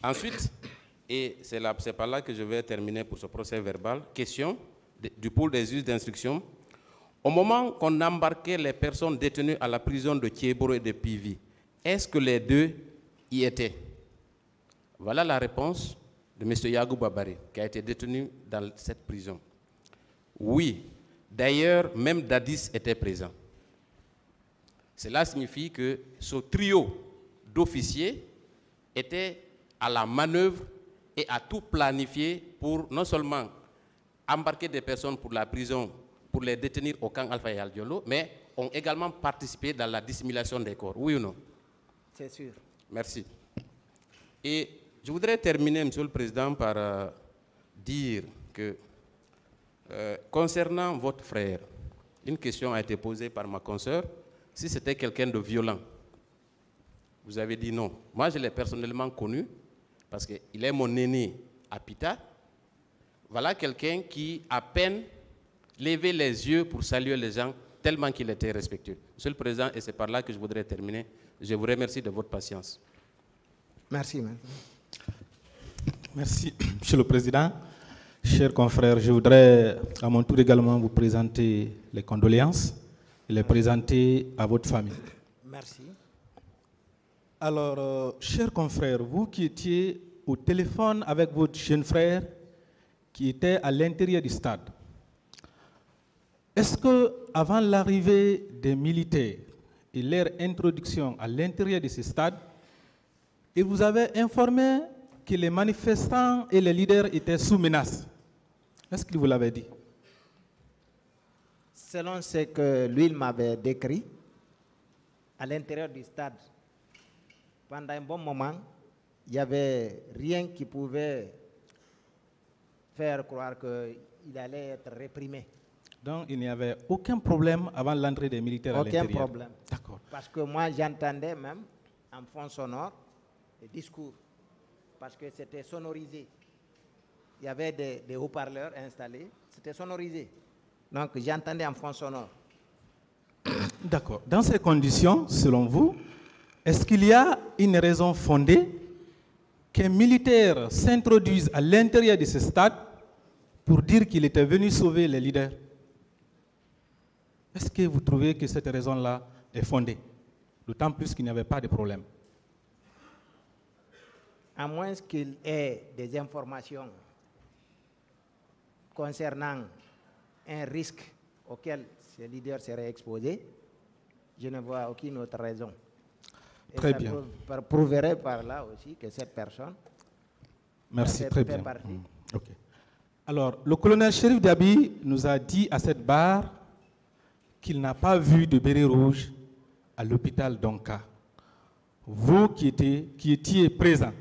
Ensuite, et c'est par là que je vais terminer pour ce procès verbal, question du pôle des juges d'instruction. Au moment qu'on embarquait les personnes détenues à la prison de Thiebro et de Pivi, est-ce que les deux y étaient? Voilà la réponse de M. Yagou Babari, qui a été détenu dans cette prison. Oui, d'ailleurs, même Dadis était présent. Cela signifie que ce trio d'officiers était à la manœuvre et à tout planifier pour non seulement embarquer des personnes pour la prison, pour les détenir au camp Alpha et Al Diolo, mais ont également participé dans la dissimulation des corps. Oui ou non? C'est sûr. Merci. Et je voudrais terminer, Monsieur le Président, par dire que concernant votre frère, une question a été posée par ma consoeur, si c'était quelqu'un de violent. Vous avez dit non. Moi, je l'ai personnellement connu, parce qu'il est mon aîné à Pita. Voilà quelqu'un qui, à peine, levait les yeux pour saluer les gens, tellement qu'il était respectueux. Monsieur le Président, et c'est par là que je voudrais terminer, je vous remercie de votre patience. Merci. Merci, Monsieur le Président. Chers confrères, je voudrais à mon tour également vous présenter les condoléances et les présenter à votre famille. Merci. Alors, chers confrères, vous qui étiez au téléphone avec votre jeune frère qui était à l'intérieur du stade, est-ce qu'avant l'arrivée des militaires et leur introduction à l'intérieur de ce stade, il vous avait informé que les manifestants et les leaders étaient sous menace? Est-ce qu'il vous l'avait dit? Selon ce que lui m'avait décrit, à l'intérieur du stade, pendant un bon moment, il n'y avait rien qui pouvait faire croire qu'il allait être réprimé. Donc il n'y avait aucun problème avant l'entrée des militaires à l'intérieur? Aucun problème. D'accord. Parce que moi, j'entendais même en fond sonore les discours, parce que c'était sonorisé. Il y avait des haut-parleurs installés, c'était sonorisé. Donc j'entendais en fond sonore. D'accord. Dans ces conditions, selon vous, est-ce qu'il y a une raison fondée qu'un militaire s'introduise à l'intérieur de ce stade pour dire qu'il était venu sauver les leaders? Est-ce que vous trouvez que cette raison-là est fondée? D'autant plus qu'il n'y avait pas de problème. À moins qu'il ait des informations concernant un risque auquel ces leaders seraient exposés, je ne vois aucune autre raison. Et très ça bien. Prouverait par là aussi que cette personne Merci, très bien. Partie. Ok. Alors, le colonel Chérif Diaby nous a dit à cette barre qu'il n'a pas vu de béret rouge à l'hôpital d'Onka. Vous qui étiez présent,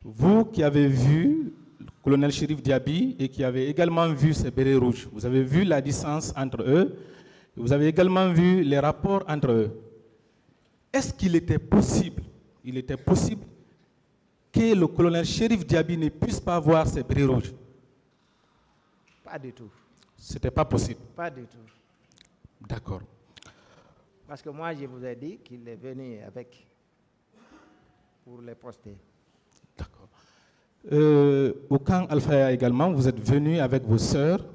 vous qui avez vu le colonel Chérif Diaby et qui avez également vu ces bérets rouges, vous avez vu la distance entre eux, vous avez également vu les rapports entre eux. Est-ce qu'il était possible que le colonel Chérif Diaby ne puisse pas voir ces bérets rouges? Pas du tout. Ce n'était pas possible? Pas du tout. D'accord. Parce que moi, je vous ai dit qu'il est venu avec pour les poster. D'accord. Au camp Alpha également, vous êtes venu avec vos sœurs.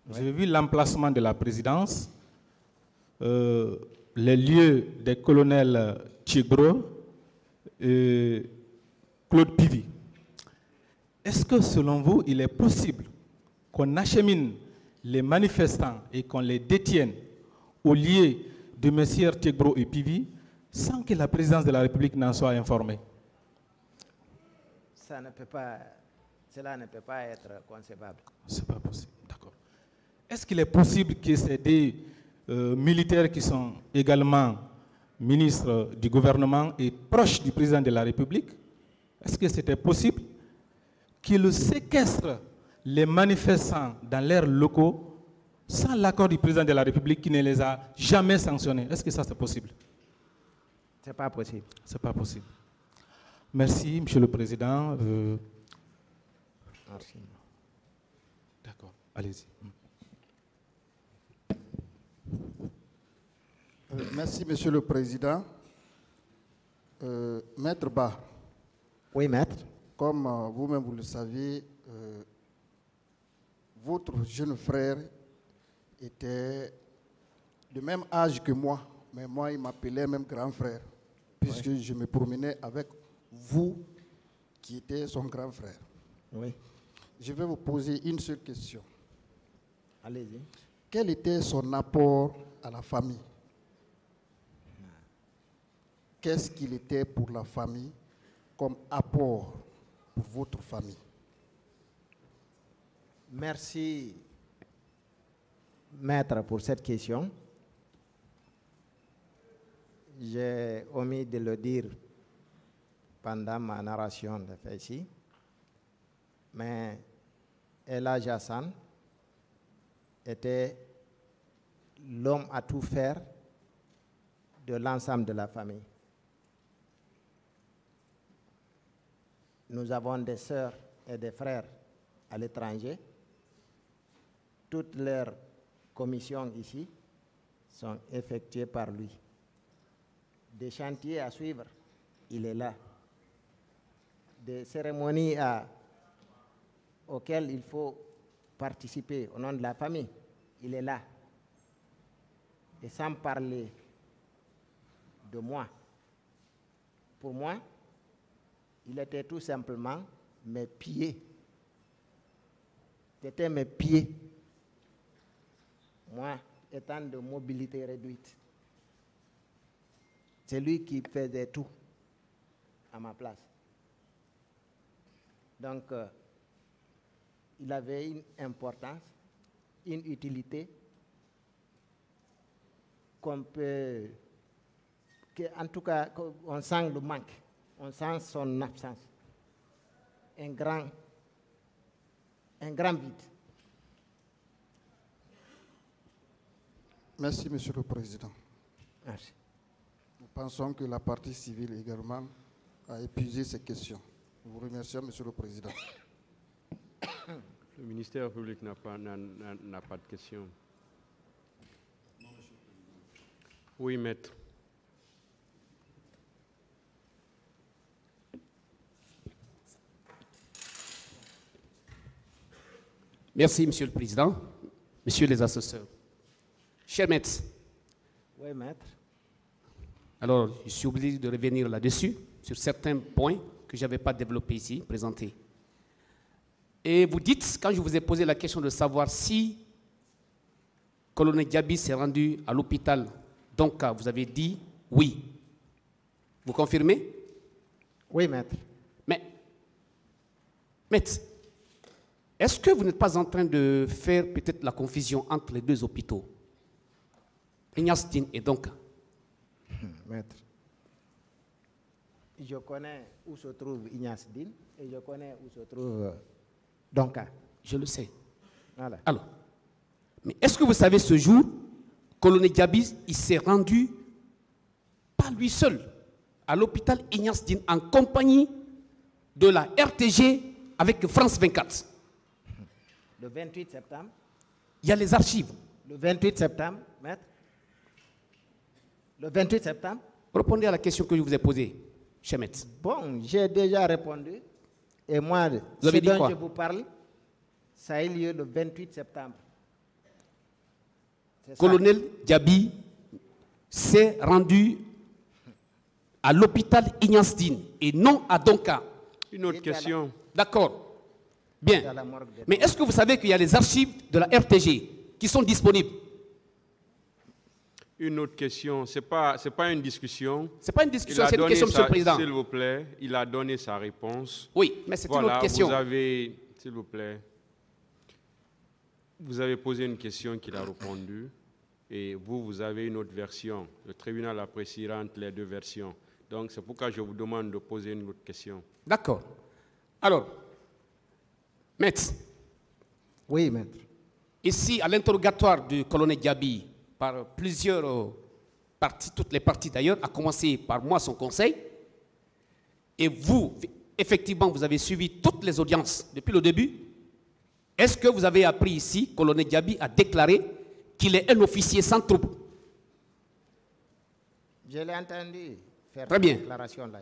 Vous avez vu l'emplacement de la présidence, les lieux des colonels Thiebro et Claude Pivi. Est-ce que selon vous, il est possible qu'on achemine les manifestants et qu'on les détienne au lieu de M. Thiebro et Pivi sans que la présidence de la République n'en soit informée? Cela ne peut pas être concevable. Ce n'est pas possible, d'accord. Est-ce qu'il est possible que ces des militaires qui sont également ministres du gouvernement et proches du président de la République, est-ce que c'était possible qu'ils séquestrent les manifestants dans leurs locaux sans l'accord du président de la République qui ne les a jamais sanctionnés? Est-ce que ça c'est possible? Ce n'est pas possible. Ce n'est pas possible. Merci, Monsieur le Président. Merci. D'accord, allez-y. Merci, Monsieur le Président. Maître Ba, Oui, maître. Comme vous-même vous le savez, votre jeune frère était de même âge que moi, mais moi il m'appelait même grand frère, puisque je me promenais avec vous qui étiez son grand frère. Oui. Je vais vous poser une seule question. Allez-y. Quel était son apport à la famille? Qu'est-ce qu'il était pour la famille comme apport pour votre famille? Merci, maître, pour cette question. J'ai omis de le dire pendant ma narration de fait ici, mais El Hadj Hassan était l'homme à tout faire de l'ensemble de la famille. Nous avons des sœurs et des frères à l'étranger. Toutes leurs commissions ici sont effectuées par lui. Des chantiers à suivre, il est là. Des cérémonies auxquelles il faut participer au nom de la famille, il est là. Et sans parler de moi. Pour moi, il était tout simplement mes pieds. C'était mes pieds. Moi, étant de mobilité réduite, c'est lui qui faisait tout à ma place. Donc, il avait une importance, une utilité qu'on peut, en tout cas, on sent le manque, on sent son absence. Un grand vide. Merci, Monsieur le Président. Merci. Nous pensons que la partie civile également a épuisé ces questions. Nous vous remercions, Monsieur le Président. Le ministère public n'a pas de questions. Oui, maître. Merci, Monsieur le Président, Messieurs les assesseurs. Cher maître. Oui, maître. Alors, je suis obligé de revenir là-dessus, sur certains points que je n'avais pas développés ici, présentés. Et vous dites, quand je vous ai posé la question de savoir si colonel Diaby s'est rendu à l'hôpital, donc vous avez dit oui. Vous confirmez? Oui, maître. Mais, maître, est-ce que vous n'êtes pas en train de faire peut-être la confusion entre les deux hôpitaux, Ignace Dine et Donka? Maître, je connais où se trouve Ignace Dine et je connais où se trouve Donka. Je le sais. Voilà. Alors, mais est-ce que vous savez ce jour, colonel Diaby, il s'est rendu, pas lui seul, à l'hôpital Ignace Dine en compagnie de la RTG avec France 24. Le 28 septembre. Il y a les archives. Le 28 septembre, maître. Le 28 septembre. Répondez à la question que je vous ai posée, cher maître. Bon, j'ai déjà répondu. Et moi, ce dont je vous parle, ça a eu lieu le 28 septembre. Colonel Diaby s'est rendu à l'hôpital Ignace Dine et non à Donka. Une autre question. D'accord. Bien. Mais est-ce que vous savez qu'il y a les archives de la RTG qui sont disponibles? Une autre question. Ce n'est pas une discussion. Ce n'est pas une discussion, c'est une question, Monsieur le Président. S'il vous plaît, il a donné sa réponse. Oui, mais c'est une autre question. Vous avez, s'il vous plaît, vous avez posé une question qu'il a répondu et vous avez une autre version. Le tribunal appréciera entre les deux versions. Donc, c'est pourquoi je vous demande de poser une autre question. D'accord. Alors, maître. Oui, maître. Ici, à l'interrogatoire du colonel Diaby, par plusieurs parties, toutes les parties d'ailleurs, à commencer par moi, son conseil, et vous, effectivement, vous avez suivi toutes les audiences depuis le début. Est-ce que vous avez appris ici, colonel Diaby a déclaré qu'il est un officier sans troupe? Je l'ai entendu faire Très bien. cette déclaration là.